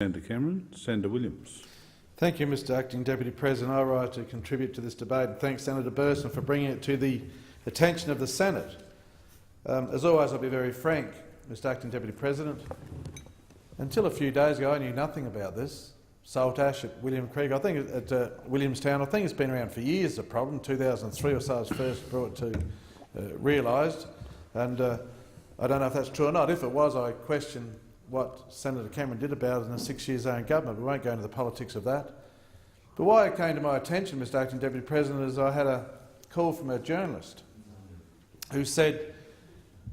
Senator Cameron. Senator Williams. Thank you, Mr Acting Deputy President. I rise to contribute to this debate and thank Senator Burston for bringing it to the attention of the Senate. As always, I'll be very frank, Mr Acting Deputy President. Until a few days ago, I knew nothing about this. Salt ash at William Creek, I think at Williamstown, I think it's been around for years, the problem. 2003 or so it was first brought to realised, and I don't know if that's true or not. If it was, I question what Senator Cameron did about it in the 6 years own government. We won't go into the politics of that. But why it came to my attention, Mr Acting Deputy President, is I had a call from a journalist who said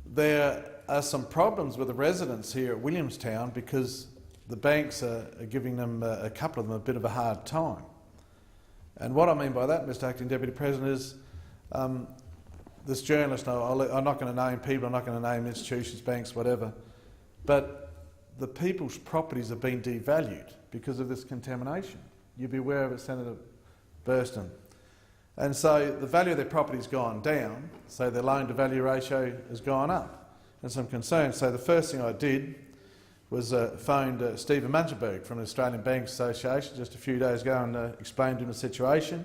there are some problems with the residents here at Williamstown because the banks are giving them, a couple of them, a bit of a hard time. And what I mean by that, Mr Acting Deputy President, is this journalist, I'm not going to name people, I'm not going to name institutions, banks, whatever, but the people's properties have been devalued because of this contamination. You'd be aware of it, Senator Burston. And so the value of their property's gone down, so their loan-to-value ratio has gone up, and some concerns. So the first thing I did was phoned Stephen Munchberg from the Australian Banks Association just a few days ago and explained to him the situation.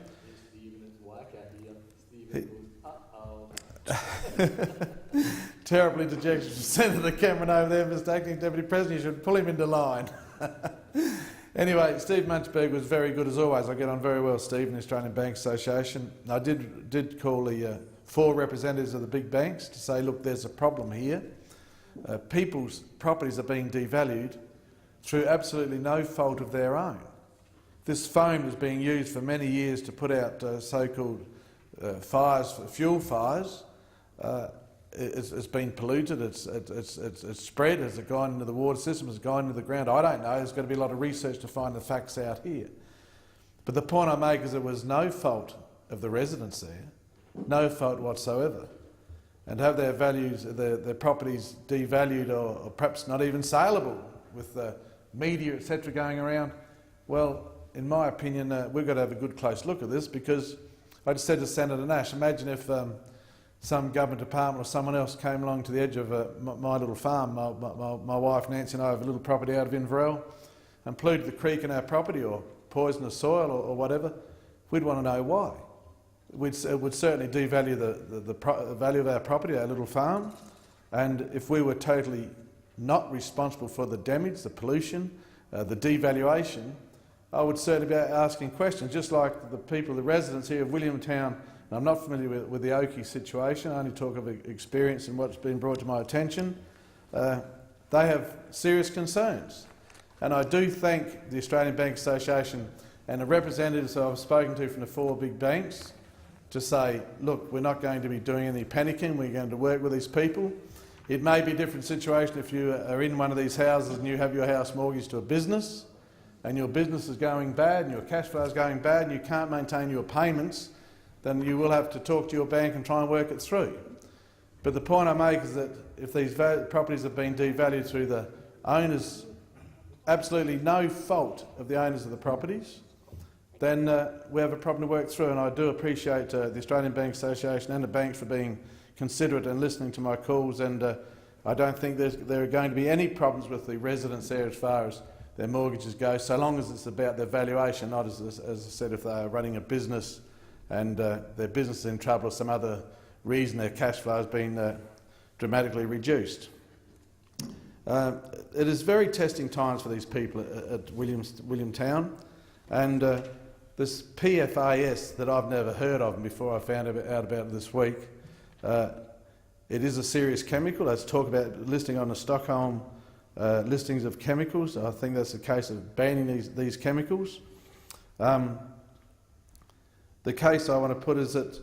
Terrible interjection from Senator Cameron over there, Mr Acting Deputy President. You should pull him into line. Anyway, Steve Munchberg was very good as always. I get on very well with Steve in the Australian Banks Association. I did call the 4 representatives of the big banks to say, look, there's a problem here. People's properties are being devalued through absolutely no fault of their own. This foam was being used for many years to put out so-called fires, fuel fires. It's been polluted, it's spread, has it gone into the water system, has it gone into the ground? I don't know, there's got to be a lot of research to find the facts out here. But the point I make is there was no fault of the residents there, no fault whatsoever. And have their values, their properties devalued or perhaps not even saleable with the media, etc. going around, well, in my opinion, we've got to have a good close look at this, because I just said to Senator Nash, imagine if some government department or someone else came along to the edge of my little farm, my wife Nancy and I have a little property out of Inverell, and polluted the creek in our property or poisoned the soil or whatever. We'd want to know why. It would certainly devalue the value of our property, our little farm, and if we were totally not responsible for the damage, the pollution, the devaluation, I would certainly be asking questions, just like the people, the residents here of Williamtown. I'm not familiar with the Oakey situation, I only talk of experience and what's been brought to my attention. They have serious concerns. And I do thank the Australian Banks Association and the representatives I've spoken to from the 4 big banks to say, look, we're not going to be doing any panicking, we're going to work with these people. It may be a different situation if you are in one of these houses and you have your house mortgaged to a business and your business is going bad and your cash flow is going bad and you can't maintain your payments, then you will have to talk to your bank and try and work it through. But the point I make is that if these properties have been devalued through the owners, absolutely no fault of the owners of the properties, then we have a problem to work through. And I do appreciate the Australian Banks Association and the banks for being considerate and listening to my calls, and I don't think there are going to be any problems with the residents there as far as their mortgages go, so long as it's about their valuation, not as I said, if they are running a business and their business is in trouble or some other reason their cash flow has been dramatically reduced. It is very testing times for these people at Williamtown, and this PFAS that I've never heard of before I found out about it this week, it is a serious chemical. Let's talk about listing on the Stockholm listings of chemicals. I think that's the case of banning these chemicals. The case I want to put is that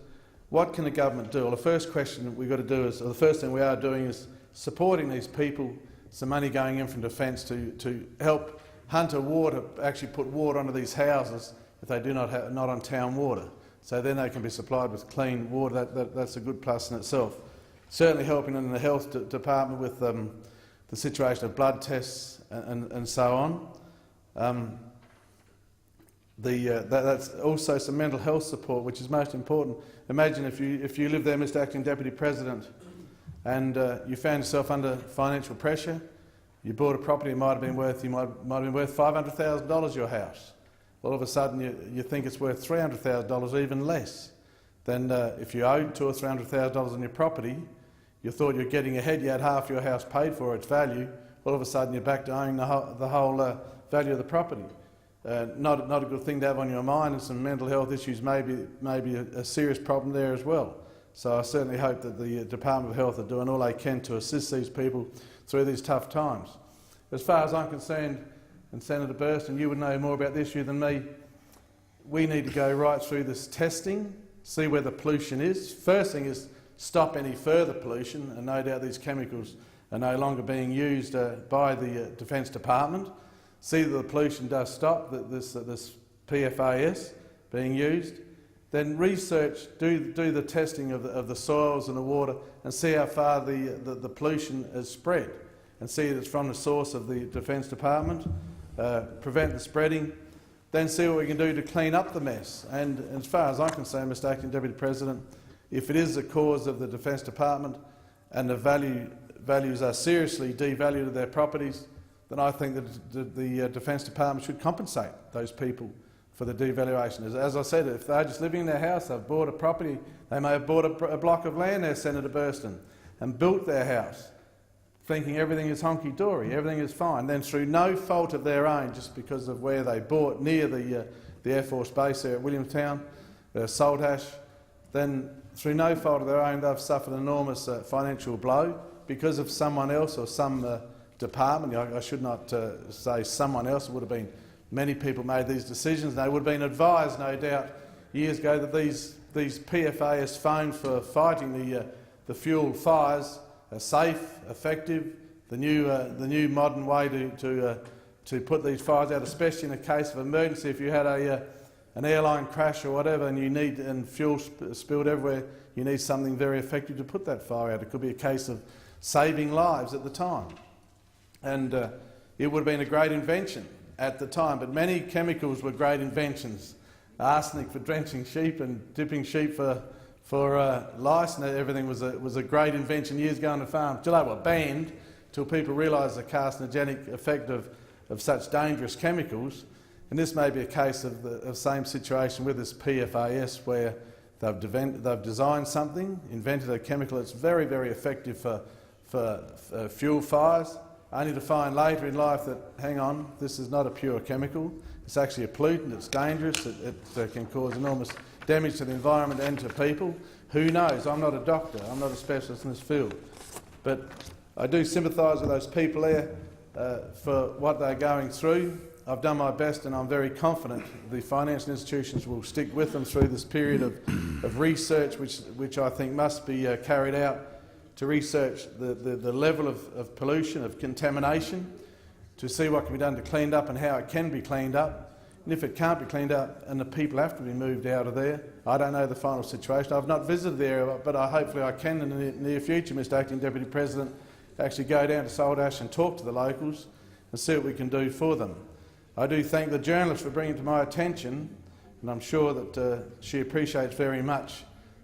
what can the government do? Well, the first question we've got to do is, or the first thing we are doing is supporting these people, some money going in from defence to help Hunter Water actually put water onto these houses if they do not on town water. So then they can be supplied with clean water. That's a good plus in itself. Certainly helping in the health department with the situation of blood tests and so on. That's also some mental health support, which is most important. Imagine if you live there, Mr Acting Deputy President, and you found yourself under financial pressure, You bought a property, it might have been worth, might have been worth $500,000, your house. All of a sudden you think it's worth $300,000, even less. Then if you owed $200,000 or $300,000 on your property, you thought you're getting ahead, you had half your house paid for its value, all of a sudden you're back to owning the whole value of the property. Not a good thing to have on your mind, and some mental health issues may be a serious problem there as well. So I certainly hope that the Department of Health are doing all they can to assist these people through these tough times. As far as I'm concerned, and Senator Burston, you would know more about this issue than me, we need to go right through this testing, see where the pollution is. First thing is stop any further pollution, and no doubt these chemicals are no longer being used by the Defence Department. See that the pollution does stop, that this PFAS being used. Then research, do the testing of the soils and the water, and see how far the pollution has spread, and see that it's from the source of the Defence Department, prevent the spreading, then see what we can do to clean up the mess. And as far as I'm concerned, Mr Acting Deputy President, if it is the cause of the Defence Department and the values are seriously devalued of their properties, then I think that the Defence Department should compensate those people for the devaluation. As I said, if they're just living in their house, they've bought a property, they may have bought a block of land there, Senator Burston, and built their house, thinking everything is honky-dory, everything is fine. Then through no fault of their own, just because of where they bought near the Air Force Base there at Williamtown, Saltash, then through no fault of their own, they've suffered an enormous financial blow because of someone else or some department. I should not say someone else. It would have been many people made these decisions. They would have been advised, no doubt, years ago that these PFAS foam for fighting the fuel fires are safe, effective, the new modern way to put these fires out, especially in a case of emergency. If you had an airline crash or whatever, and fuel spilled everywhere, you need something very effective to put that fire out. It could be a case of saving lives at the time, and it would have been a great invention at the time. But many chemicals were great inventions. Arsenic for drenching sheep and dipping sheep for lice and everything was a great invention years ago on the farm. Till they were banned, till people realised the carcinogenic effect of such dangerous chemicals. And this may be a case of the same situation with this PFAS, where they've designed something, invented a chemical that's very, very effective for fuel fires, only to find later in life that, hang on, this is not a pure chemical, it's actually a pollutant, it's dangerous, it can cause enormous damage to the environment and to people. Who knows? I'm not a doctor, I'm not a specialist in this field. But I do sympathise with those people there for what they're going through. I've done my best, and I'm very confident the financial institutions will stick with them through this period of research, which I think must be carried out to research the level of pollution, of contamination, to see what can be done to clean up and how it can be cleaned up. And if it can't be cleaned up and the people have to be moved out of there, I don't know the final situation. I've not visited the area, but hopefully I can in the near future, Mr Acting Deputy President, actually go down to Saltash and talk to the locals and see what we can do for them. I do thank the journalist for bringing it to my attention, and I'm sure that she appreciates very much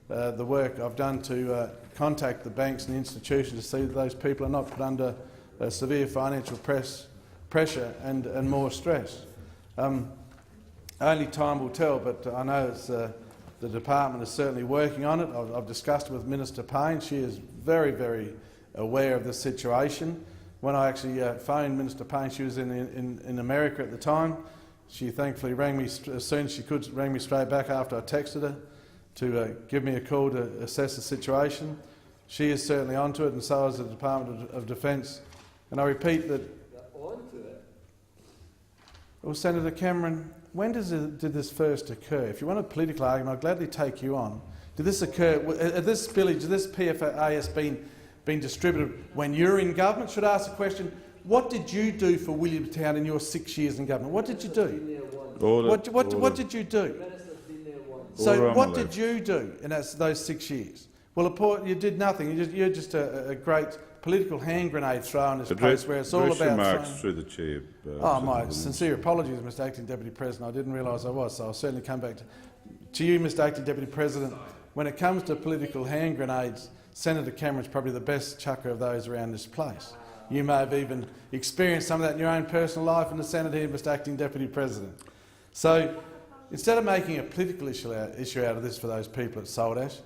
the work I've done to contact the banks and the institutions to see that those people are not put under severe financial pressure and more stress. Only time will tell, but I know the department is certainly working on it. I've discussed it with Minister Payne. She is very, very aware of the situation. When I actually phoned Minister Payne, she was in America at the time. She thankfully rang me as soon as she could, rang me straight back after I texted her to give me a call to assess the situation. She is certainly onto it, and so is the Department of Defence. And I repeat that... Onto it? Well, Senator Cameron, when did this first occur? If you want a political argument, I'll gladly take you on. Did this occur... At this spillage, did this PFAS been distributed when you're in government? Should I ask the question, what did you do for Williamtown in your 6 years in government? What did you do? What did you do? So what did you do in those 6 years? Well, you did nothing. You're just a great political hand grenade thrower in this place where it's all about... remarks through the chair. My sincere apologies, Mr Acting Deputy President. I didn't realise I was, so I'll certainly come back to you, Mr Acting Deputy President. When it comes to political hand grenades, Senator Cameron's probably the best chucker of those around this place. You may have even experienced some of that in your own personal life in the Senate here, Mr Acting Deputy President. So instead of making a political issue out of this for those people at Saltash,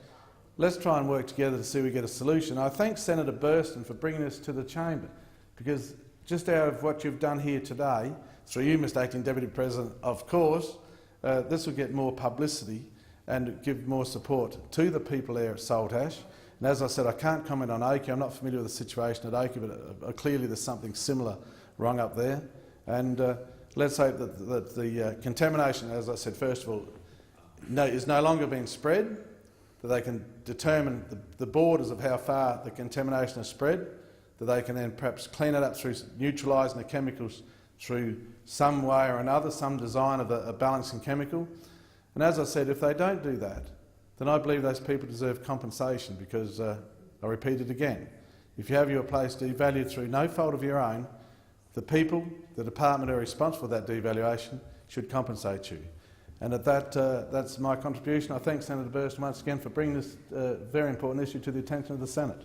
let's try and work together to see if we get a solution. I thank Senator Burston for bringing this to the chamber, because just out of what you've done here today, through you, Mr Acting Deputy President, of course, this will get more publicity and give more support to the people there at Saltash. And as I said, I can't comment on Oakey. I'm not familiar with the situation at Oakey, but clearly there's something similar wrong up there. And let's hope that the contamination, as I said, first of all, is no longer being spread, that they can determine the borders of how far the contamination has spread, that they can then perhaps clean it up through neutralising the chemicals through some way or another, some design of a balancing chemical. And as I said, if they don't do that, then I believe those people deserve compensation, because, I repeat it again, if you have your place devalued through no fault of your own, the people, the department who are responsible for that devaluation should compensate you. And at that, that's my contribution. I thank Senator Burston once again for bringing this very important issue to the attention of the Senate.